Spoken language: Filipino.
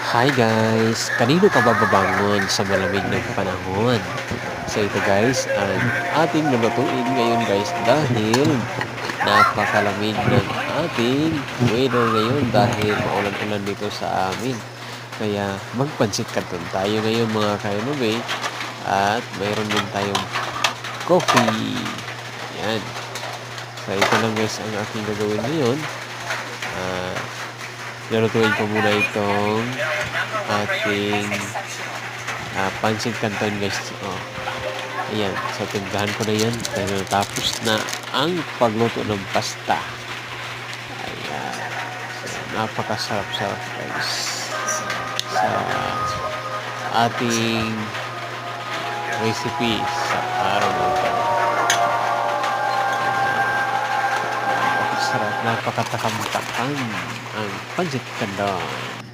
Hi guys! Kanino ka ba babangon sa malamig na panahon? So ito guys, ang ating lulutuin ngayon guys dahil napakalamig ng ating weather ngayon dahil maulan-ulan dito sa amin. Kaya magpansit canton tayo ngayon mga kainube at mayroon din tayong coffee. Yan. So ito lang guys ang aking gagawin ngayon. Ah, Lulutuin ko muna itong ating pancit canton guys. Oh, ayan. So, tindahan ko na yan. Dahil natapos na ang pagluto ng pasta. Ayan. So, napakasarap-sarap guys. Sa ating recipe sa araw na ito. Napakasarap, napakatakam-takam ang pancit canton.